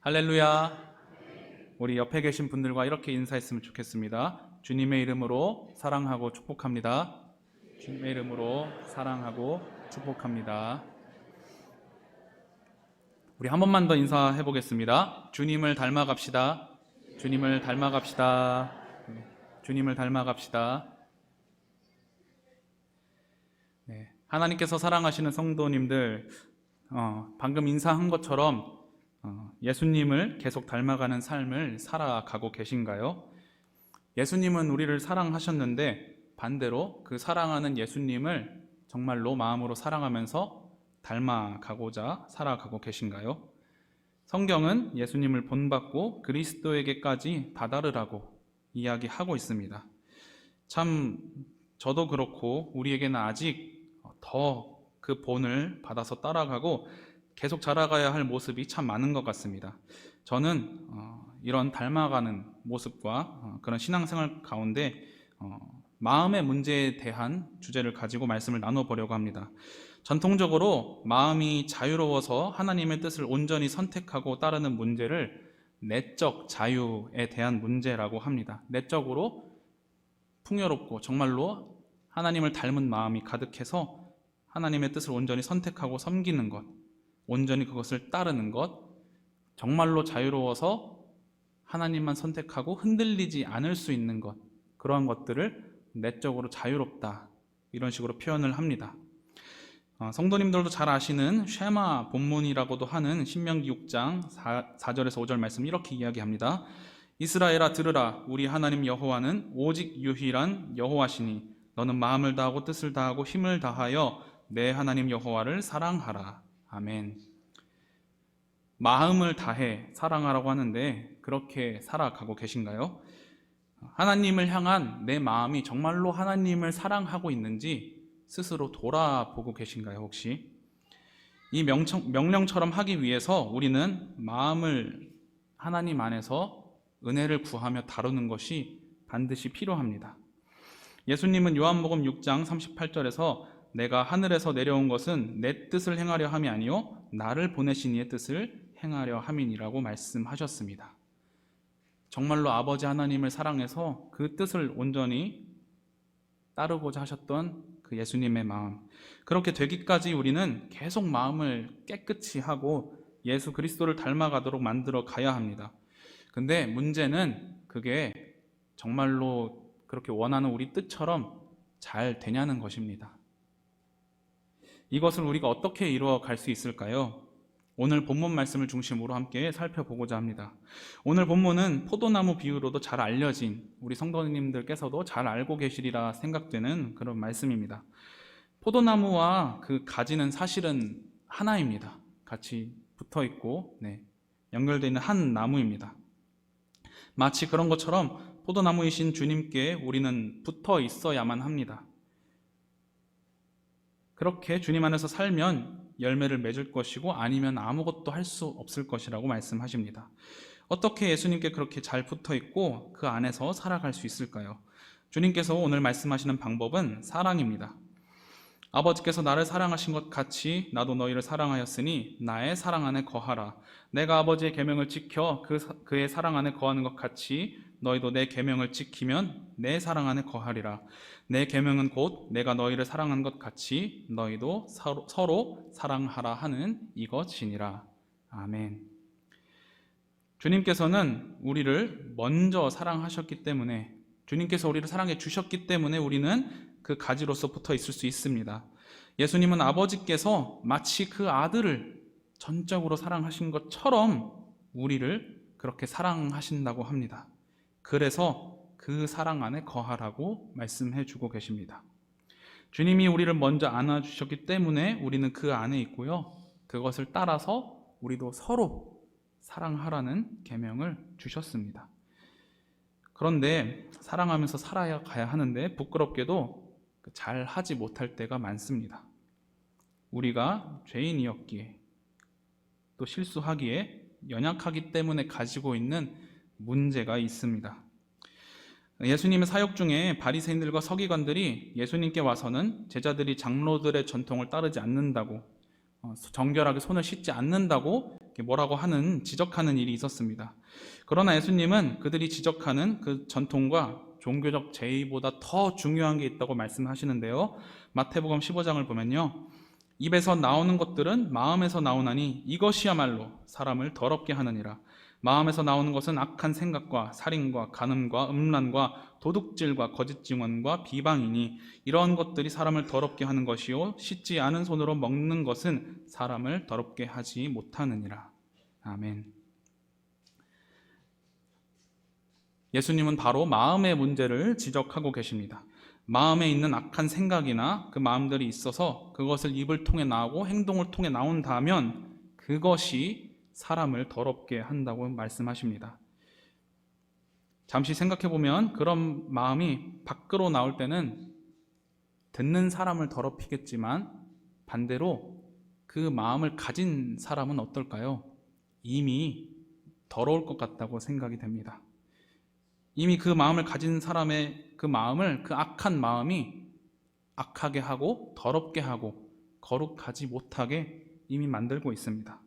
할렐루야. 우리 옆에 계신 분들과 이렇게 인사했으면 좋겠습니다. 주님의 이름으로 사랑하고 축복합니다. 주님의 이름으로 사랑하고 축복합니다. 우리 한 번만 더 인사해 보겠습니다. 주님을 닮아갑시다. 주님을 닮아갑시다. 주님을 닮아갑시다. 네, 하나님께서 사랑하시는 성도님들, 방금 인사한 것처럼 예수님을 계속 닮아가는 삶을 살아가고 계신가요? 예수님은 우리를 사랑하셨는데 반대로 그 사랑하는 예수님을 정말로 마음으로 사랑하면서 닮아가고자 살아가고 계신가요? 성경은 예수님을 본받고 그리스도에게까지 다다르라고 이야기하고 있습니다. 참 저도 그렇고 우리에게는 아직 더 그 본을 받아서 따라가고 계속 자라가야 할 모습이 참 많은 것 같습니다. 저는 이런 닮아가는 모습과 그런 신앙생활 가운데 마음의 문제에 대한 주제를 가지고 말씀을 나눠보려고 합니다. 전통적으로 마음이 자유로워서 하나님의 뜻을 온전히 선택하고 따르는 문제를 내적 자유에 대한 문제라고 합니다. 내적으로 풍요롭고 정말로 하나님을 닮은 마음이 가득해서 하나님의 뜻을 온전히 선택하고 섬기는 것, 온전히 그것을 따르는 것, 정말로 자유로워서 하나님만 선택하고 흔들리지 않을 수 있는 것, 그러한 것들을 내적으로 자유롭다, 이런 식으로 표현을 합니다. 성도님들도 잘 아시는 쉐마 본문이라고도 하는 신명기 6장 4절에서 5절 말씀 이렇게 이야기합니다. 이스라엘아 들으라, 우리 하나님 여호와는 오직 유일한 여호와시니 너는 마음을 다하고 뜻을 다하고 힘을 다하여 내 하나님 여호와를 사랑하라. 아멘. 마음을 다해 사랑하라고 하는데 그렇게 살아가고 계신가요? 하나님을 향한 내 마음이 정말로 하나님을 사랑하고 있는지 스스로 돌아보고 계신가요, 혹시? 이 명령처럼 하기 위해서 우리는 마음을 하나님 안에서 은혜를 구하며 다루는 것이 반드시 필요합니다. 예수님은 요한복음 6장 38절에서 내가 하늘에서 내려온 것은 내 뜻을 행하려 함이 아니요 나를 보내신 이의 뜻을 행하려 함이니라고 말씀하셨습니다. 정말로 아버지 하나님을 사랑해서 그 뜻을 온전히 따르고자 하셨던 그 예수님의 마음, 그렇게 되기까지 우리는 계속 마음을 깨끗이 하고 예수 그리스도를 닮아가도록 만들어 가야 합니다. 근데 문제는 그게 정말로 그렇게 원하는 우리 뜻처럼 잘 되냐는 것입니다. 이것을 우리가 어떻게 이루어 갈 수 있을까요? 오늘 본문 말씀을 중심으로 함께 살펴보고자 합니다. 오늘 본문은 포도나무 비유로도 잘 알려진 우리 성도님들께서도 잘 알고 계시리라 생각되는 그런 말씀입니다. 포도나무와 그 가지는 사실은 하나입니다. 같이 붙어 있고 연결되어 있는 한 나무입니다. 마치 그런 것처럼 포도나무이신 주님께 우리는 붙어 있어야만 합니다. 그렇게 주님 안에서 살면 열매를 맺을 것이고 아니면 아무것도 할 수 없을 것이라고 말씀하십니다. 어떻게 예수님께 그렇게 잘 붙어 있고 그 안에서 살아갈 수 있을까요? 주님께서 오늘 말씀하시는 방법은 사랑입니다. 아버지께서 나를 사랑하신 것 같이 나도 너희를 사랑하였으니 나의 사랑 안에 거하라. 내가 아버지의 계명을 지켜 그의 사랑 안에 거하는 것 같이 너희도 내 계명을 지키면 내 사랑 안에 거하리라. 내 계명은 곧 내가 너희를 사랑한 것 같이 너희도 서로 사랑하라 하는 이것이니라. 아멘. 주님께서는 우리를 먼저 사랑하셨기 때문에, 주님께서 우리를 사랑해 주셨기 때문에 우리는 그 가지로서 붙어 있을 수 있습니다. 예수님은 아버지께서 마치 그 아들을 전적으로 사랑하신 것처럼 우리를 그렇게 사랑하신다고 합니다. 그래서 그 사랑 안에 거하라고 말씀해 주고 계십니다. 주님이 우리를 먼저 안아주셨기 때문에 우리는 그 안에 있고요. 그것을 따라서 우리도 서로 사랑하라는 계명을 주셨습니다. 그런데 사랑하면서 살아가야 하는데 부끄럽게도 잘 하지 못할 때가 많습니다. 우리가 죄인이었기에 또 실수하기에 연약하기 때문에 가지고 있는 문제가 있습니다. 예수님의 사역 중에 바리새인들과 서기관들이 예수님께 와서는 제자들이 장로들의 전통을 따르지 않는다고, 정결하게 손을 씻지 않는다고 뭐라고 하는, 지적하는 일이 있었습니다. 그러나 예수님은 그들이 지적하는 그 전통과 종교적 제의보다 더 중요한 게 있다고 말씀하시는데요. 마태복음 15장을 보면요, 입에서 나오는 것들은 마음에서 나오나니 이것이야말로 사람을 더럽게 하느니라. 마음에서 나오는 것은 악한 생각과 살인과 간음과 음란과 도둑질과 거짓 증언과 비방이니 이러한 것들이 사람을 더럽게 하는 것이요 씻지 않은 손으로 먹는 것은 사람을 더럽게 하지 못하느니라. 아멘. 예수님은 바로 마음의 문제를 지적하고 계십니다. 마음에 있는 악한 생각이나 그 마음들이 있어서 그것을 입을 통해 나오고 행동을 통해 나온다면 그것이 사람을 더럽게 한다고 말씀하십니다. 잠시 생각해보면 그런 마음이 밖으로 나올 때는 듣는 사람을 더럽히겠지만 반대로 그 마음을 가진 사람은 어떨까요? 이미 더러울 것 같다고 생각이 됩니다. 이미 그 마음을 가진 사람의 그 마음을, 그 악한 마음이 악하게 하고 더럽게 하고 거룩하지 못하게 이미 만들고 있습니다.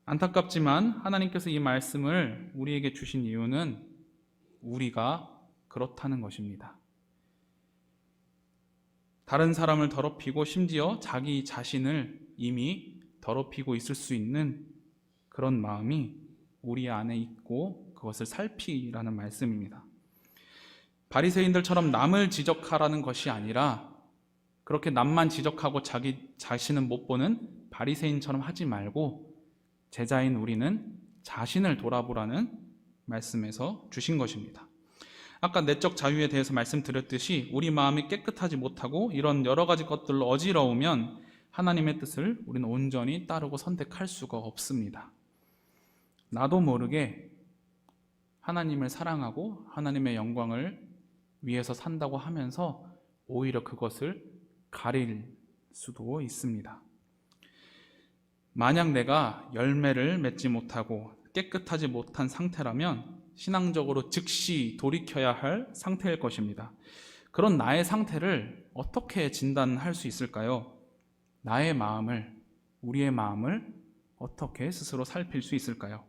안타깝지만 하나님께서 이 말씀을 우리에게 주신 이유는 우리가 그렇다는 것입니다. 다른 사람을 더럽히고 심지어 자기 자신을 이미 더럽히고 있을 수 있는 그런 마음이 우리 안에 있고 그것을 살피라는 말씀입니다. 바리새인들처럼 남을 지적하라는 것이 아니라 그렇게 남만 지적하고 자기 자신은 못 보는 바리새인처럼 하지 말고 제자인 우리는 자신을 돌아보라는 말씀에서 주신 것입니다. 아까 내적 자유에 대해서 말씀드렸듯이 우리 마음이 깨끗하지 못하고 이런 여러 가지 것들로 어지러우면 하나님의 뜻을 우리는 온전히 따르고 선택할 수가 없습니다. 나도 모르게 하나님을 사랑하고 하나님의 영광을 위해서 산다고 하면서 오히려 그것을 가릴 수도 있습니다. 만약 내가 열매를 맺지 못하고 깨끗하지 못한 상태라면 신앙적으로 즉시 돌이켜야 할 상태일 것입니다. 그런 나의 상태를 어떻게 진단할 수 있을까요? 나의 마음을, 우리의 마음을 어떻게 스스로 살필 수 있을까요?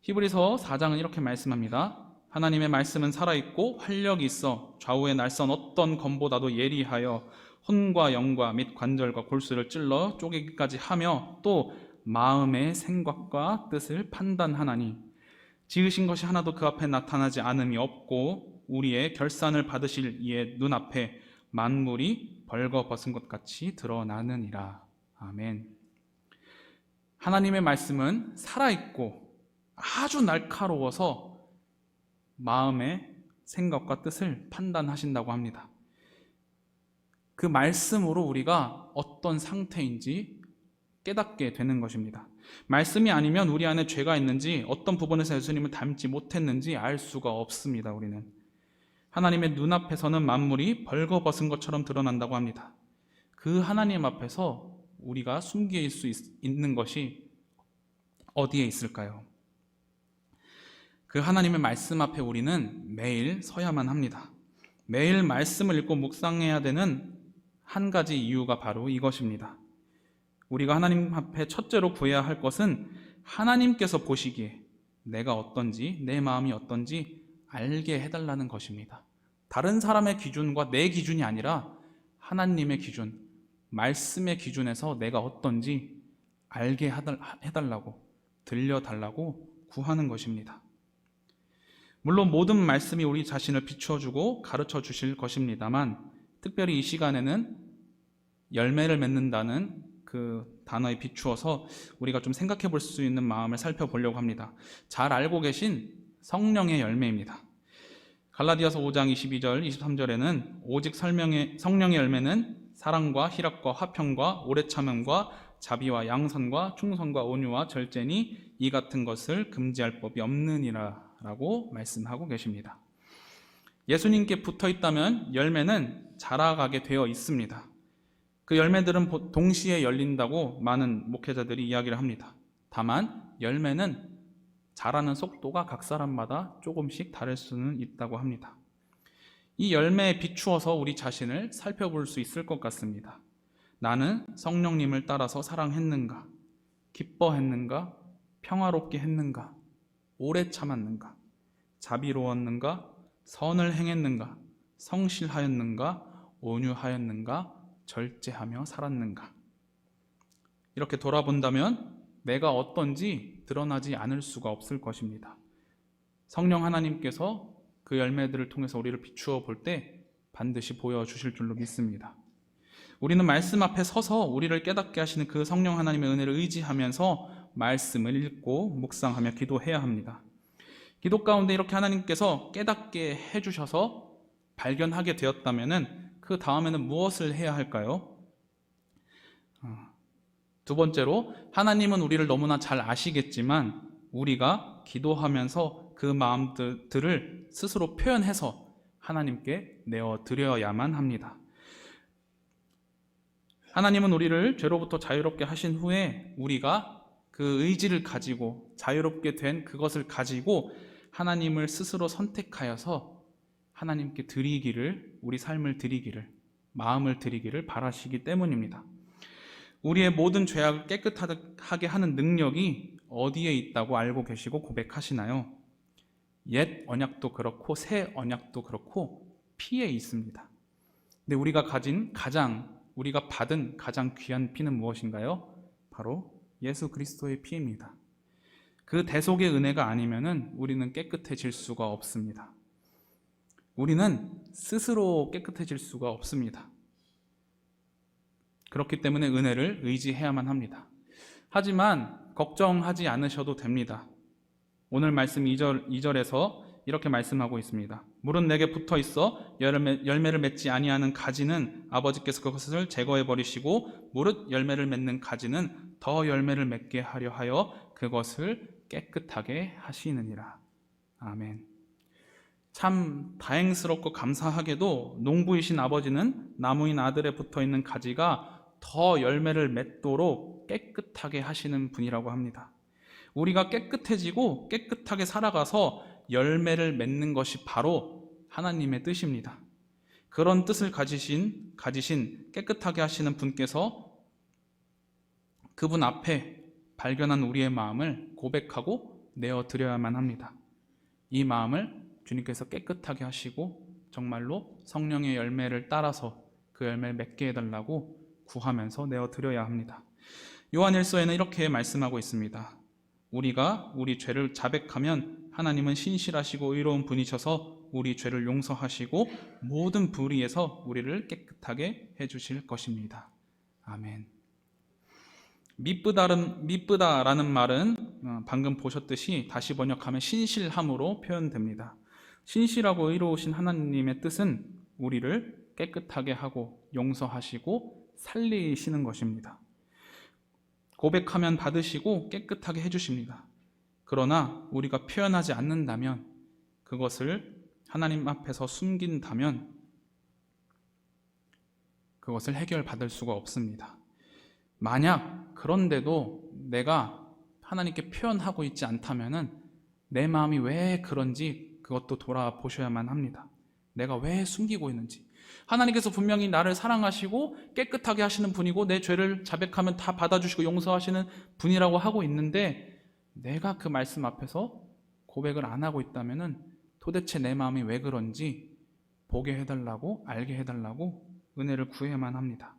히브리서 4장은 이렇게 말씀합니다. 하나님의 말씀은 살아있고 활력이 있어 좌우에 날선 어떤 검보다도 예리하여 혼과 영과 및 관절과 골수를 찔러 쪼개기까지 하며 또 마음의 생각과 뜻을 판단하나니 지으신 것이 하나도 그 앞에 나타나지 않음이 없고 우리의 결산을 받으실 이의 눈앞에 만물이 벌거벗은 것 같이 드러나느니라. 아멘. 하나님의 말씀은 살아있고 아주 날카로워서 마음의 생각과 뜻을 판단하신다고 합니다. 그 말씀으로 우리가 어떤 상태인지 깨닫게 되는 것입니다. 말씀이 아니면 우리 안에 죄가 있는지 어떤 부분에서 예수님을 닮지 못했는지 알 수가 없습니다. 우리는 하나님의 눈앞에서는 만물이 벌거벗은 것처럼 드러난다고 합니다. 그 하나님 앞에서 우리가 숨길 수 있는 것이 어디에 있을까요? 그 하나님의 말씀 앞에 우리는 매일 서야만 합니다. 매일 말씀을 읽고 묵상해야 되는 한 가지 이유가 바로 이것입니다. 우리가 하나님 앞에 첫째로 구해야 할 것은 하나님께서 보시기에 내가 어떤지, 내 마음이 어떤지 알게 해달라는 것입니다. 다른 사람의 기준과 내 기준이 아니라 하나님의 기준, 말씀의 기준에서 내가 어떤지 알게 해달라고, 들려달라고 구하는 것입니다. 물론 모든 말씀이 우리 자신을 비추어주고 가르쳐 주실 것입니다만 특별히 이 시간에는 열매를 맺는다는 그 단어에 비추어서 우리가 좀 생각해 볼 수 있는 마음을 살펴보려고 합니다. 잘 알고 계신 성령의 열매입니다. 갈라디아서 5장 22절 23절에는 오직 성령의 열매는 사랑과 희락과 화평과 오래 참음과 자비와 양선과 충성과 온유와 절제니 이 같은 것을 금지할 법이 없느니라 라고 말씀하고 계십니다. 예수님께 붙어 있다면 열매는 자라가게 되어 있습니다. 그 열매들은 동시에 열린다고 많은 목회자들이 이야기를 합니다. 다만 열매는 자라는 속도가 각 사람마다 조금씩 다를 수는 있다고 합니다. 이 열매에 비추어서 우리 자신을 살펴볼 수 있을 것 같습니다. 나는 성령님을 따라서 사랑했는가? 기뻐했는가? 평화롭게 했는가? 오래 참았는가? 자비로웠는가? 선을 행했는가? 성실하였는가? 온유하였는가? 절제하며 살았는가? 이렇게 돌아본다면 내가 어떤지 드러나지 않을 수가 없을 것입니다. 성령 하나님께서 그 열매들을 통해서 우리를 비추어 볼 때 반드시 보여주실 줄로 믿습니다. 우리는 말씀 앞에 서서 우리를 깨닫게 하시는 그 성령 하나님의 은혜를 의지하면서 말씀을 읽고 묵상하며 기도해야 합니다. 기도 가운데 이렇게 하나님께서 깨닫게 해주셔서 발견하게 되었다면 그 다음에는 무엇을 해야 할까요? 두 번째로, 하나님은 우리를 너무나 잘 아시겠지만 우리가 기도하면서 그 마음들을 스스로 표현해서 하나님께 내어드려야만 합니다. 하나님은 우리를 죄로부터 자유롭게 하신 후에 우리가 그 의지를 가지고 자유롭게 된 그것을 가지고 하나님을 스스로 선택하여서 하나님께 드리기를, 우리 삶을 드리기를, 마음을 드리기를 바라시기 때문입니다. 우리의 모든 죄악을 깨끗하게 하는 능력이 어디에 있다고 알고 계시고 고백하시나요? 옛 언약도 그렇고 새 언약도 그렇고 피에 있습니다. 근데 우리가 받은 가장 귀한 피는 무엇인가요? 바로 예수 그리스도의 피입니다. 그 대속의 은혜가 아니면은 우리는 깨끗해질 수가 없습니다. 우리는 스스로 깨끗해질 수가 없습니다. 그렇기 때문에 은혜를 의지해야만 합니다. 하지만 걱정하지 않으셔도 됩니다. 오늘 말씀 2절에서 이렇게 말씀하고 있습니다. 물은 내게 붙어 있어 열매를 맺지 아니하는 가지는 아버지께서 그것을 제거해 버리시고 무릇 열매를 맺는 가지는 더 열매를 맺게 하려 하여 그것을 깨끗하게 하시느니라. 아멘. 참 다행스럽고 감사하게도 농부이신 아버지는 나무인 아들에 붙어 있는 가지가 더 열매를 맺도록 깨끗하게 하시는 분이라고 합니다. 우리가 깨끗해지고 깨끗하게 살아가서 열매를 맺는 것이 바로 하나님의 뜻입니다. 그런 뜻을 가지신 깨끗하게 하시는 분께서 그분 앞에 발견한 우리의 마음을 고백하고 내어드려야만 합니다. 이 마음을 주님께서 깨끗하게 하시고 정말로 성령의 열매를 따라서 그 열매를 맺게 해달라고 구하면서 내어드려야 합니다. 요한일서에는 이렇게 말씀하고 있습니다. 우리가 우리 죄를 자백하면 하나님은 신실하시고 의로운 분이셔서 우리 죄를 용서하시고 모든 불의에서 우리를 깨끗하게 해주실 것입니다. 아멘. 미쁘다라는 말은 방금 보셨듯이 다시 번역하면 신실함으로 표현됩니다. 신실하고 의로우신 하나님의 뜻은 우리를 깨끗하게 하고 용서하시고 살리시는 것입니다. 고백하면 받으시고 깨끗하게 해주십니다. 그러나 우리가 표현하지 않는다면, 그것을 하나님 앞에서 숨긴다면 그것을 해결받을 수가 없습니다. 만약 그런데도 내가 하나님께 표현하고 있지 않다면 내 마음이 왜 그런지 그것도 돌아보셔야만 합니다. 내가 왜 숨기고 있는지. 하나님께서 분명히 나를 사랑하시고 깨끗하게 하시는 분이고 내 죄를 자백하면 다 받아주시고 용서하시는 분이라고 하고 있는데 내가 그 말씀 앞에서 고백을 안 하고 있다면 도대체 내 마음이 왜 그런지 보게 해달라고, 알게 해달라고 은혜를 구해야만 합니다.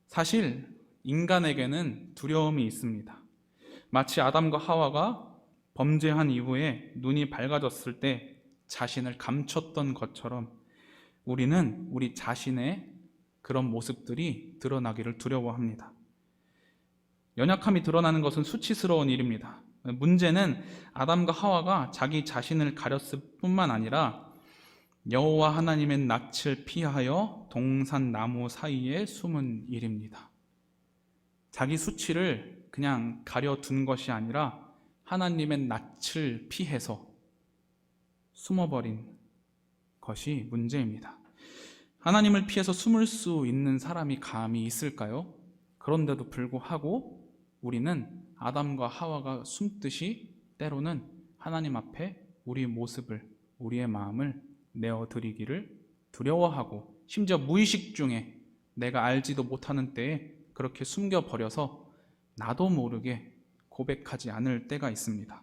사실 인간에게는 두려움이 있습니다. 마치 아담과 하와가 범죄한 이후에 눈이 밝아졌을 때 자신을 감췄던 것처럼 우리는 우리 자신의 그런 모습들이 드러나기를 두려워합니다. 연약함이 드러나는 것은 수치스러운 일입니다. 문제는 아담과 하와가 자기 자신을 가렸을 뿐만 아니라 여호와 하나님의 낯을 피하여 동산 나무 사이에 숨은 일입니다. 자기 수치를 그냥 가려둔 것이 아니라 하나님의 낯을 피해서 숨어버린 것이 문제입니다. 하나님을 피해서 숨을 수 있는 사람이 감히 있을까요? 그런데도 불구하고 우리는 아담과 하와가 숨듯이 때로는 하나님 앞에 우리의 모습을, 우리의 마음을 내어드리기를 두려워하고 심지어 무의식 중에 내가 알지도 못하는 때에 그렇게 숨겨버려서 나도 모르게 고백하지 않을 때가 있습니다.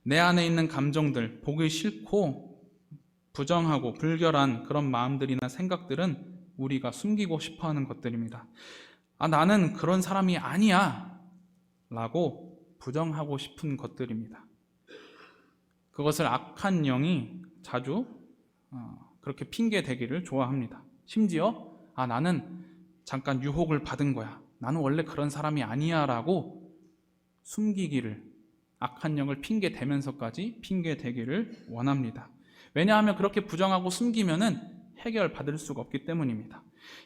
내 안에 있는 감정들, 보기 싫고 부정하고 불결한 그런 마음들이나 생각들은 우리가 숨기고 싶어하는 것들입니다. 나는 그런 사람이 아니야 라고 부정하고 싶은 것들입니다. 그것을 악한 영이 자주 그렇게 핑계 대기를 좋아합니다. 심지어 나는 잠깐 유혹을 받은 거야, 나는 원래 그런 사람이 아니야 라고 숨기기를, 악한 영을 핑계 대면서까지 핑계 대기를 원합니다. 왜냐하면 그렇게 부정하고 숨기면은 해결 받을 수가 없기 때문입니다.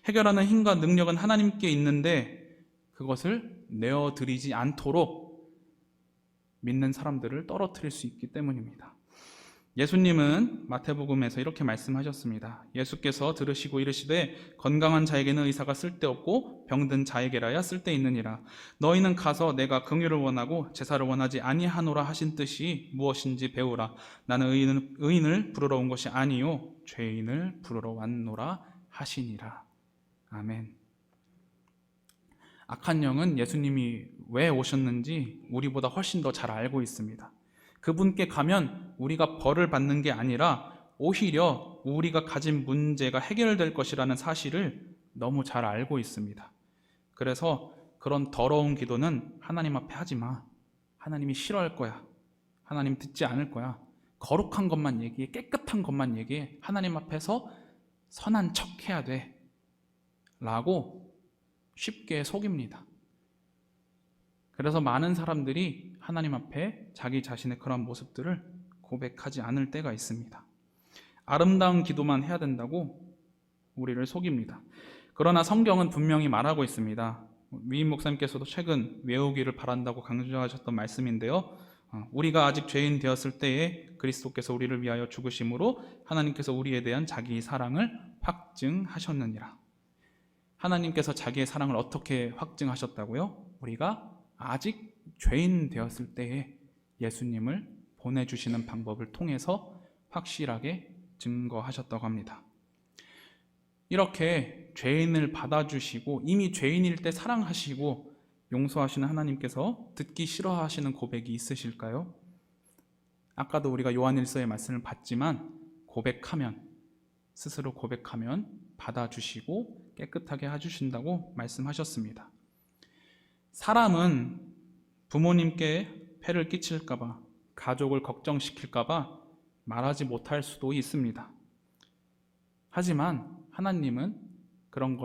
해결하는 힘과 능력은 하나님께 있는데 그것을 내어드리지 않도록 믿는 사람들을 떨어뜨릴 수 있기 때문입니다. 예수님은 마태복음에서 이렇게 말씀하셨습니다. 예수께서 들으시고 이르시되 건강한 자에게는 의사가 쓸데없고 병든 자에게라야 쓸데있느니라. 너희는 가서 내가 긍휼을 원하고 제사를 원하지 아니하노라 하신 뜻이 무엇인지 배우라. 나는 의인을 부르러 온 것이 아니요 죄인을 부르러 왔노라 하시니라. 아멘. 악한 영은 예수님이 왜 오셨는지 우리보다 훨씬 더 잘 알고 있습니다. 그분께 가면 우리가 벌을 받는 게 아니라 오히려 우리가 가진 문제가 해결될 것이라는 사실을 너무 잘 알고 있습니다. 그래서 그런 더러운 기도는 하나님 앞에 하지 마. 하나님이 싫어할 거야. 하나님 듣지 않을 거야. 거룩한 것만 얘기해. 깨끗한 것만 얘기해. 하나님 앞에서 선한 척 해야 돼 라고 쉽게 속입니다. 그래서 많은 사람들이 하나님 앞에 자기 자신의 그런 모습들을 고백하지 않을 때가 있습니다. 아름다운 기도만 해야 된다고 우리를 속입니다. 그러나 성경은 분명히 말하고 있습니다. 위임 목사님께서도 최근 외우기를 바란다고 강조하셨던 말씀인데요. 우리가 아직 죄인 되었을 때에 그리스도께서 우리를 위하여 죽으심으로 하나님께서 우리에 대한 자기 사랑을 확증하셨느니라. 하나님께서 자기의 사랑을 어떻게 확증하셨다고요? 우리가 아직 죄인 되었을 때에 예수님을 보내주시는 방법을 통해서 확실하게 증거하셨다고 합니다. 이렇게 죄인을 받아주시고 이미 죄인일 때 사랑하시고 용서하시는 하나님께서 듣기 싫어하시는 고백이 있으실까요? 아까도 우리가 요한일서의 말씀을 봤지만 스스로 고백하면 받아주시고 깨끗하게 해주신다고 말씀하셨습니다. 사람은 부모님께 폐를 끼칠까봐, 가족을 걱정시킬까봐 말하지 못할 수도 있습니다. 하지만 하나님은 그런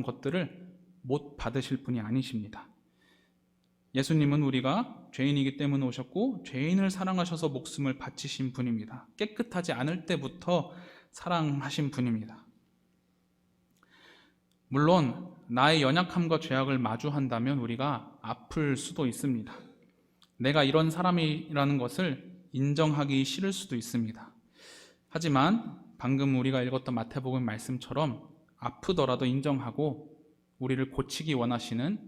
것들을 못 받으실 분이 아니십니다. 예수님은 우리가 죄인이기 때문에 오셨고 죄인을 사랑하셔서 목숨을 바치신 분입니다. 깨끗하지 않을 때부터 사랑하신 분입니다. 물론 나의 연약함과 죄악을 마주한다면 우리가 아플 수도 있습니다. 내가 이런 사람이라는 것을 인정하기 싫을 수도 있습니다. 하지만 방금 우리가 읽었던 마태복음 말씀처럼 아프더라도 인정하고 우리를 고치기 원하시는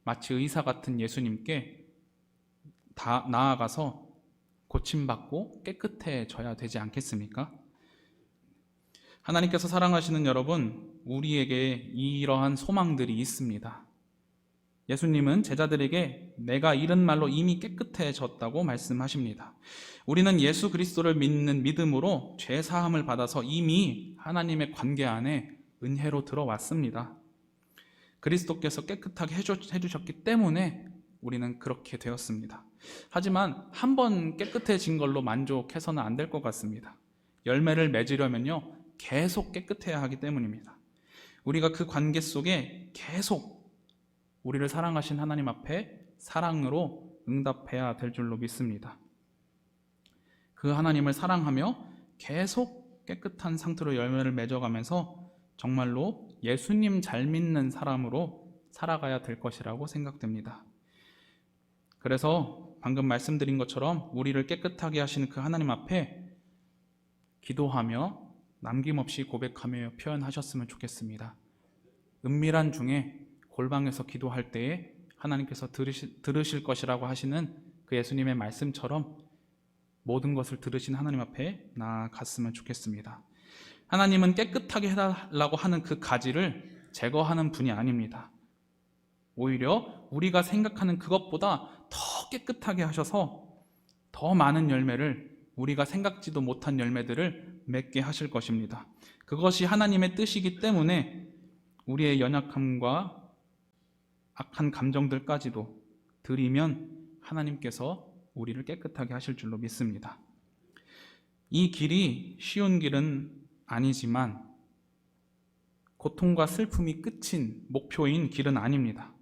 마치 의사 같은 예수님께 다 나아가서 고침받고 깨끗해져야 되지 않겠습니까? 하나님께서 사랑하시는 여러분, 우리에게 이러한 소망들이 있습니다. 예수님은 제자들에게 내가 이른 말로 이미 깨끗해졌다고 말씀하십니다. 우리는 예수 그리스도를 믿는 믿음으로 죄 사함을 받아서 이미 하나님의 관계 안에 은혜로 들어왔습니다. 그리스도께서 깨끗하게 해주셨기 때문에 우리는 그렇게 되었습니다. 하지만 한 번 깨끗해진 걸로 만족해서는 안 될 것 같습니다. 열매를 맺으려면요, 계속 깨끗해야 하기 때문입니다. 우리가 그 관계 속에 계속 우리를 사랑하신 하나님 앞에 사랑으로 응답해야 될 줄로 믿습니다. 그 하나님을 사랑하며 계속 깨끗한 상태로 열매를 맺어가면서 정말로 예수님 잘 믿는 사람으로 살아가야 될 것이라고 생각됩니다. 그래서 방금 말씀드린 것처럼 우리를 깨끗하게 하시는 그 하나님 앞에 기도하며 남김없이 고백하며 표현하셨으면 좋겠습니다. 은밀한 중에 골방에서 기도할 때에 하나님께서 들으실 것이라고 하시는 그 예수님의 말씀처럼 모든 것을 들으신 하나님 앞에 나아갔으면 좋겠습니다. 하나님은 깨끗하게 해달라고 하는 그 가지를 제거하는 분이 아닙니다. 오히려 우리가 생각하는 그것보다 더 깨끗하게 하셔서 더 많은 열매를, 우리가 생각지도 못한 열매들을 맺게 하실 것입니다. 그것이 하나님의 뜻이기 때문에 우리의 연약함과 악한 감정들까지도 드리면 하나님께서 우리를 깨끗하게 하실 줄로 믿습니다. 이 길이 쉬운 길은 아니지만 고통과 슬픔이 끝인 목표인 길은 아닙니다.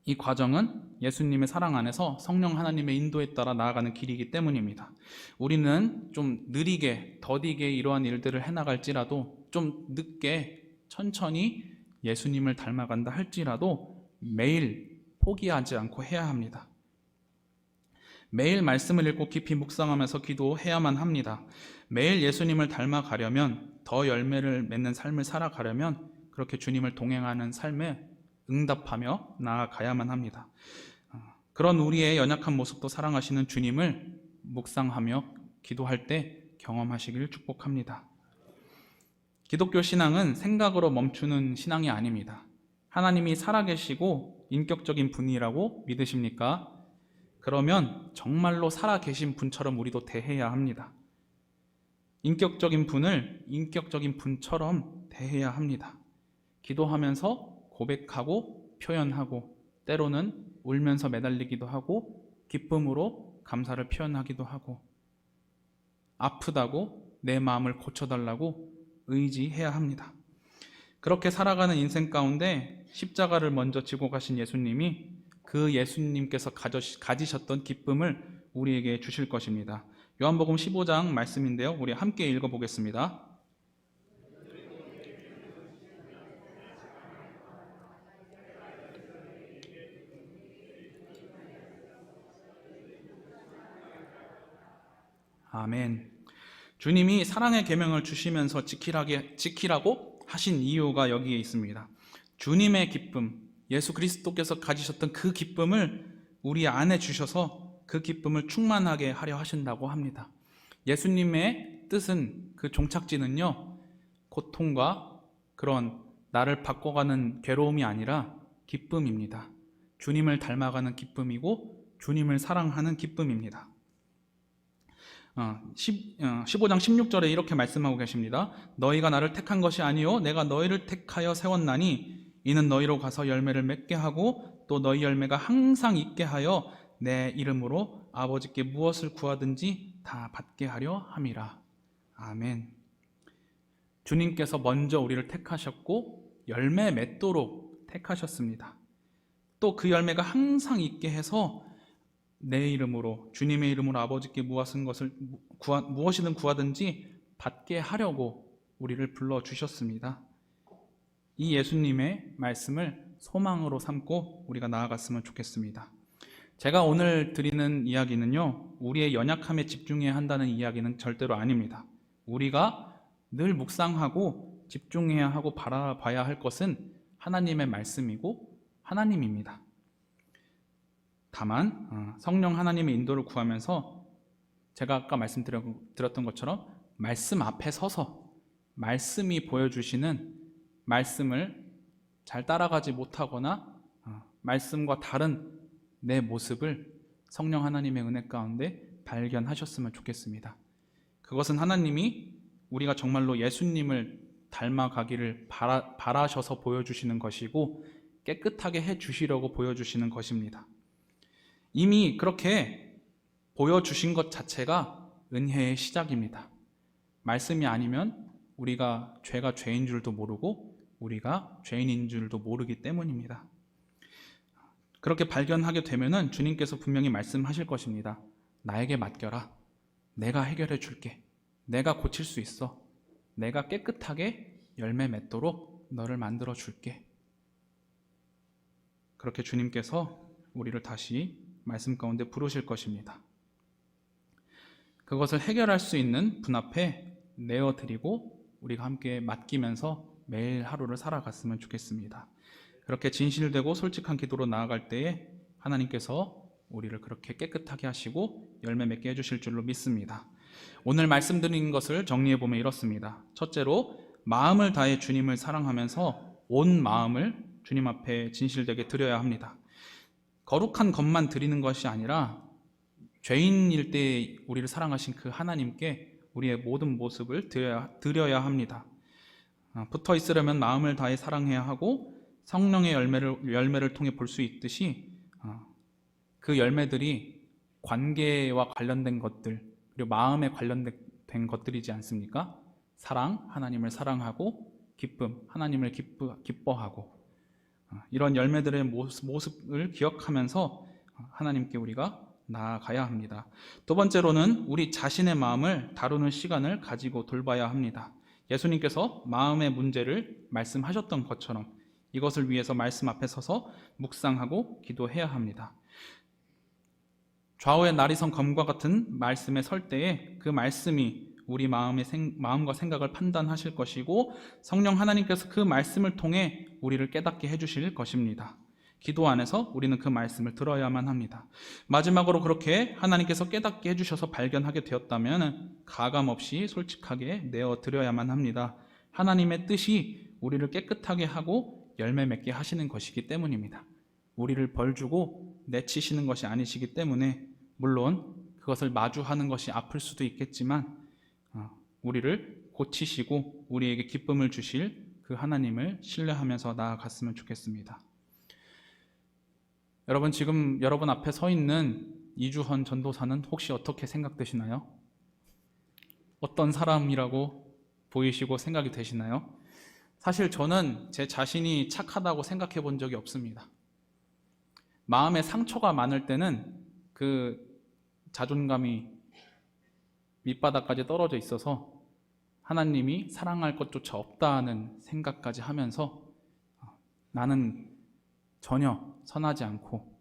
이 과정은 예수님의 사랑 안에서 성령 하나님의 인도에 따라 나아가는 길이기 때문입니다. 우리는 좀 느리게, 더디게 이러한 일들을 해나갈지라도, 좀 늦게, 천천히 예수님을 닮아간다 할지라도 매일 포기하지 않고 해야 합니다. 매일 말씀을 읽고 깊이 묵상하면서 기도해야만 합니다. 매일 예수님을 닮아가려면, 더 열매를 맺는 삶을 살아가려면 그렇게 주님을 동행하는 삶에 응답하며 나아가야만 합니다. 그런 우리의 연약한 모습도 사랑하시는 주님을 묵상하며 기도할 때 경험하시길 축복합니다. 기독교 신앙은 생각으로 멈추는 신앙이 아닙니다. 하나님이 살아계시고 인격적인 분이라고 믿으십니까? 그러면 정말로 살아계신 분처럼 우리도 대해야 합니다. 인격적인 분을 인격적인 분처럼 대해야 합니다. 기도하면서 고백하고 표현하고, 때로는 울면서 매달리기도 하고, 기쁨으로 감사를 표현하기도 하고, 아프다고 내 마음을 고쳐달라고 의지해야 합니다. 그렇게 살아가는 인생 가운데 십자가를 먼저 지고 가신 예수님이, 그 예수님께서 가지셨던 기쁨을 우리에게 주실 것입니다. 요한복음 15장 말씀인데요, 우리 함께 읽어보겠습니다. 아멘. 주님이 사랑의 계명을 주시면서 지키라고 하신 이유가 여기에 있습니다. 주님의 기쁨, 예수 그리스도께서 가지셨던 그 기쁨을 우리 안에 주셔서 그 기쁨을 충만하게 하려 하신다고 합니다. 예수님의 뜻은, 그 종착지는요, 고통과 그런 나를 바꿔가는 괴로움이 아니라 기쁨입니다. 주님을 닮아가는 기쁨이고 주님을 사랑하는 기쁨입니다. 15장 16절에 이렇게 말씀하고 계십니다. 너희가 나를 택한 것이 아니요 내가 너희를 택하여 세웠나니 이는 너희로 가서 열매를 맺게 하고 또 너희 열매가 항상 있게 하여 내 이름으로 아버지께 무엇을 구하든지 다 받게 하려 함이라. 아멘. 주님께서 먼저 우리를 택하셨고 열매 맺도록 택하셨습니다. 또 그 열매가 항상 있게 해서 내 이름으로, 주님의 이름으로 아버지께 무엇이든 구하든지 받게 하려고 우리를 불러주셨습니다. 이 예수님의 말씀을 소망으로 삼고 우리가 나아갔으면 좋겠습니다. 제가 오늘 드리는 이야기는요, 우리의 연약함에 집중해야 한다는 이야기는 절대로 아닙니다. 우리가 늘 묵상하고 집중해야 하고 바라봐야 할 것은 하나님의 말씀이고 하나님입니다. 다만 성령 하나님의 인도를 구하면서 제가 아까 말씀드렸던 것처럼 말씀 앞에 서서 말씀이 보여주시는, 말씀을 잘 따라가지 못하거나 말씀과 다른 내 모습을 성령 하나님의 은혜 가운데 발견하셨으면 좋겠습니다. 그것은 하나님이 우리가 정말로 예수님을 닮아가기를 바라셔서 보여주시는 것이고 깨끗하게 해주시려고 보여주시는 것입니다. 이미 그렇게 보여주신 것 자체가 은혜의 시작입니다. 말씀이 아니면 우리가 죄가 죄인 줄도 모르고 우리가 죄인인 줄도 모르기 때문입니다. 그렇게 발견하게 되면은 주님께서 분명히 말씀하실 것입니다. 나에게 맡겨라. 내가 해결해 줄게. 내가 고칠 수 있어. 내가 깨끗하게 열매 맺도록 너를 만들어 줄게. 그렇게 주님께서 우리를 다시 말씀 가운데 부르실 것입니다. 그것을 해결할 수 있는 분 앞에 내어드리고 우리가 함께 맡기면서 매일 하루를 살아갔으면 좋겠습니다. 그렇게 진실되고 솔직한 기도로 나아갈 때에 하나님께서 우리를 그렇게 깨끗하게 하시고 열매 맺게 해주실 줄로 믿습니다. 오늘 말씀드린 것을 정리해보면 이렇습니다. 첫째로, 마음을 다해 주님을 사랑하면서 온 마음을 주님 앞에 진실되게 드려야 합니다. 거룩한 것만 드리는 것이 아니라 죄인일 때 우리를 사랑하신 그 하나님께 우리의 모든 모습을 드려야 합니다. 붙어 있으려면 마음을 다해 사랑해야 하고 성령의 열매를 통해 볼 수 있듯이 그 열매들이 관계와 관련된 것들, 그리고 마음에 관련된 것들이지 않습니까? 사랑, 하나님을 사랑하고 기쁨, 하나님을 기뻐하고 이런 열매들의 모습을 기억하면서 하나님께 우리가 나아가야 합니다. 두 번째로는 우리 자신의 마음을 다루는 시간을 가지고 돌봐야 합니다. 예수님께서 마음의 문제를 말씀하셨던 것처럼 이것을 위해서 말씀 앞에 서서 묵상하고 기도해야 합니다. 좌우의 나리선 검과 같은 말씀에 설 때에 그 말씀이 우리 마음과 생각을 판단하실 것이고 성령 하나님께서 그 말씀을 통해 우리를 깨닫게 해주실 것입니다. 기도 안에서 우리는 그 말씀을 들어야만 합니다. 마지막으로 그렇게 하나님께서 깨닫게 해주셔서 발견하게 되었다면 가감없이 솔직하게 내어드려야만 합니다. 하나님의 뜻이 우리를 깨끗하게 하고 열매 맺게 하시는 것이기 때문입니다. 우리를 벌주고 내치시는 것이 아니시기 때문에 물론 그것을 마주하는 것이 아플 수도 있겠지만 우리를 고치시고 우리에게 기쁨을 주실 그 하나님을 신뢰하면서 나아갔으면 좋겠습니다. 여러분, 지금 여러분 앞에 서 있는 이주헌 전도사는 혹시 어떻게 생각되시나요? 어떤 사람이라고 보이시고 생각이 되시나요? 사실 저는 제 자신이 착하다고 생각해 본 적이 없습니다. 마음에 상처가 많을 때는 그 자존감이 밑바닥까지 떨어져 있어서 하나님이 사랑할 것조차 없다는 생각까지 하면서 나는 전혀 선하지 않고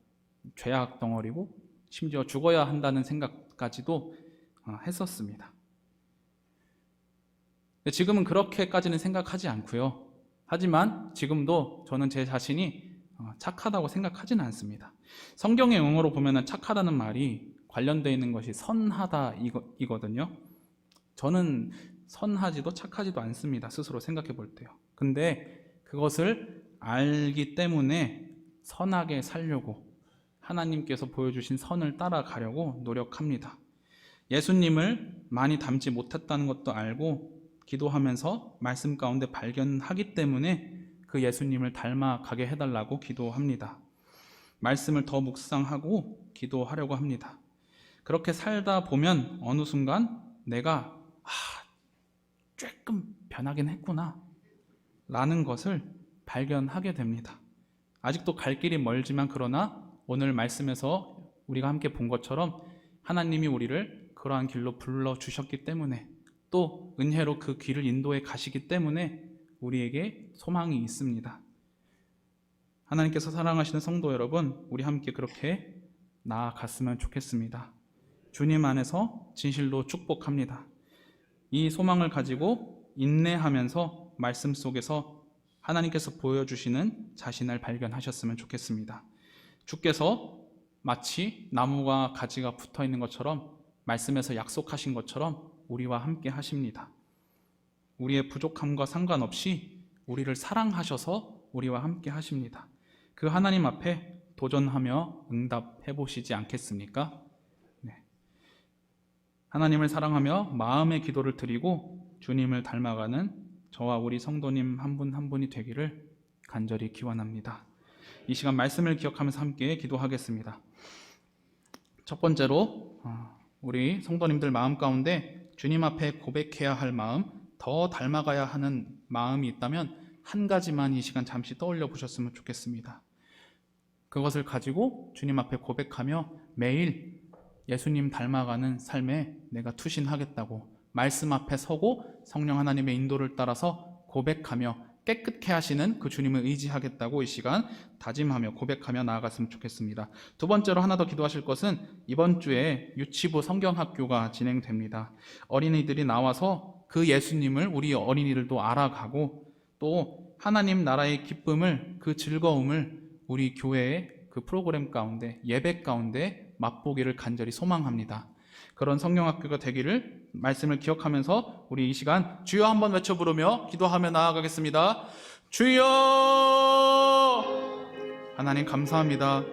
죄악 덩어리고 심지어 죽어야 한다는 생각까지도 했었습니다. 지금은 그렇게까지는 생각하지 않고요. 하지만 지금도 저는 제 자신이 착하다고 생각하지는 않습니다. 성경의 용어로 보면 착하다는 말이 관련되어 있는 것이 선하다 이거든요. 저는 선하지도 착하지도 않습니다. 스스로 생각해 볼 때요. 근데 그것을 알기 때문에 선하게 살려고 하나님께서 보여주신 선을 따라가려고 노력합니다. 예수님을 많이 닮지 못했다는 것도 알고 기도하면서 말씀 가운데 발견하기 때문에 그 예수님을 닮아가게 해달라고 기도합니다. 말씀을 더 묵상하고 기도하려고 합니다. 그렇게 살다 보면 어느 순간 내가 조금 변하긴 했구나 라는 것을 발견하게 됩니다. 아직도 갈 길이 멀지만 그러나 오늘 말씀에서 우리가 함께 본 것처럼 하나님이 우리를 그러한 길로 불러주셨기 때문에 또 은혜로 그 길을 인도해 가시기 때문에 우리에게 소망이 있습니다. 하나님께서 사랑하시는 성도 여러분, 우리 함께 그렇게 나아갔으면 좋겠습니다. 주님 안에서 진실로 축복합니다. 이 소망을 가지고 인내하면서 말씀 속에서 하나님께서 보여주시는 자신을 발견하셨으면 좋겠습니다. 주께서 마치 나무와 가지가 붙어 있는 것처럼 말씀에서 약속하신 것처럼 우리와 함께 하십니다. 우리의 부족함과 상관없이 우리를 사랑하셔서 우리와 함께 하십니다. 그 하나님 앞에 도전하며 응답해 보시지 않겠습니까? 네. 하나님을 사랑하며 마음의 기도를 드리고 주님을 닮아가는 저와 우리 성도님 한 분 한 분이 되기를 간절히 기원합니다. 이 시간 말씀을 기억하면서 함께 기도하겠습니다. 첫 번째로 우리 성도님들 마음 가운데 주님 앞에 고백해야 할 마음, 더 닮아가야 하는 마음이 있다면 한 가지만 이 시간 잠시 떠올려 보셨으면 좋겠습니다. 그것을 가지고 주님 앞에 고백하며 매일 예수님 닮아가는 삶에 내가 투신하겠다고 말씀 앞에 서고 성령 하나님의 인도를 따라서 고백하며 깨끗게 하시는 그 주님을 의지하겠다고 이 시간 다짐하며 고백하며 나아갔으면 좋겠습니다. 두 번째로 하나 더 기도하실 것은 이번 주에 유치부 성경학교가 진행됩니다. 어린이들이 나와서 그 예수님을 우리 어린이들도 알아가고 또 하나님 나라의 기쁨을, 그 즐거움을 우리 교회의 그 프로그램 가운데, 예배 가운데 맛보기를 간절히 소망합니다. 그런 성경학교가 되기를 말씀을 기억하면서 우리 이 시간 주여 한번 외쳐 부르며 기도하며 나아가겠습니다. 주여! 하나님 감사합니다.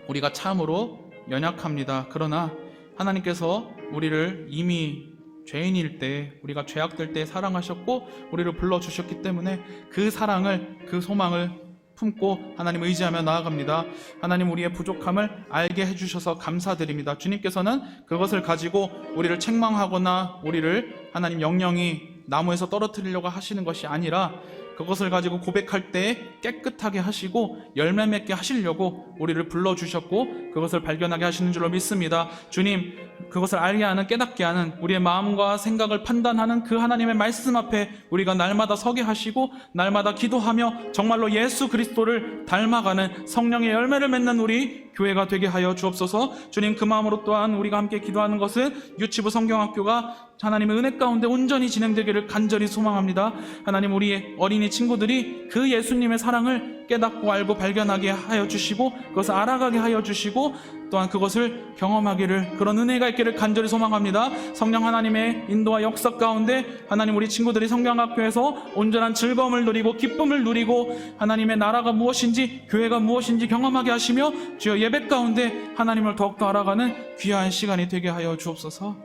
우리가 참으로 연약합니다. 그러나 하나님께서 우리를 이미 죄인일 때, 우리가 죄악될 때 사랑하셨고 우리를 불러주셨기 때문에 그 사랑을, 그 소망을 품고 하나님 의지하며 나아갑니다. 하나님 우리의 부족함을 알게 해주셔서 감사드립니다. 주님께서는 그것을 가지고 우리를 책망하거나 우리를 하나님 영영이 나무에서 떨어뜨리려고 하시는 것이 아니라 그것을 가지고 고백할 때 깨끗하게 하시고 열매 맺게 하시려고 우리를 불러주셨고 그것을 발견하게 하시는 줄로 믿습니다. 주님, 그것을 알게 하는, 깨닫게 하는 우리의 마음과 생각을 판단하는 그 하나님의 말씀 앞에 우리가 날마다 서게 하시고 날마다 기도하며 정말로 예수 그리스도를 닮아가는 성령의 열매를 맺는 우리 교회가 되게 하여 주옵소서. 주님, 그 마음으로 또한 우리가 함께 기도하는 것은 유치부 성경학교가 하나님의 은혜 가운데 온전히 진행되기를 간절히 소망합니다. 하나님, 우리의 어린이 친구들이 그 예수님의 사랑을 깨닫고 알고 발견하게 하여 주시고 그것을 알아가게 하여 주시고 또한 그것을 경험하기를, 그런 은혜가 있기를 간절히 소망합니다. 성령 하나님의 인도와 역사 가운데 하나님, 우리 친구들이 성경학교에서 온전한 즐거움을 누리고 기쁨을 누리고 하나님의 나라가 무엇인지, 교회가 무엇인지 경험하게 하시며 주여 예배 가운데 하나님을 더욱더 알아가는 귀한 시간이 되게 하여 주옵소서.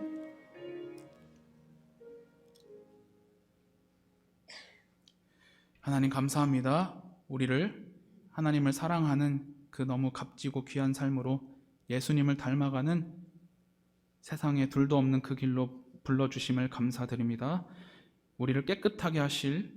하나님 감사합니다. 우리를 하나님을 사랑하는 그 너무 값지고 귀한 삶으로 예수님을 닮아가는 세상에 둘도 없는 그 길로 불러주심을 감사드립니다. 우리를 깨끗하게 하실,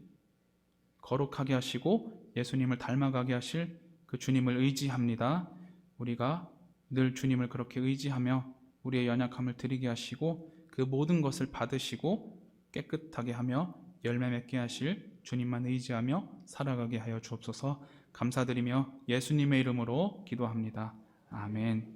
거룩하게 하시고 예수님을 닮아가게 하실 그 주님을 의지합니다. 우리가 늘 주님을 그렇게 의지하며 우리의 연약함을 드리게 하시고 그 모든 것을 받으시고 깨끗하게 하며 열매 맺게 하실 주님만 의지하며 살아가게 하여 주옵소서. 감사드리며 예수님의 이름으로 기도합니다. 아멘.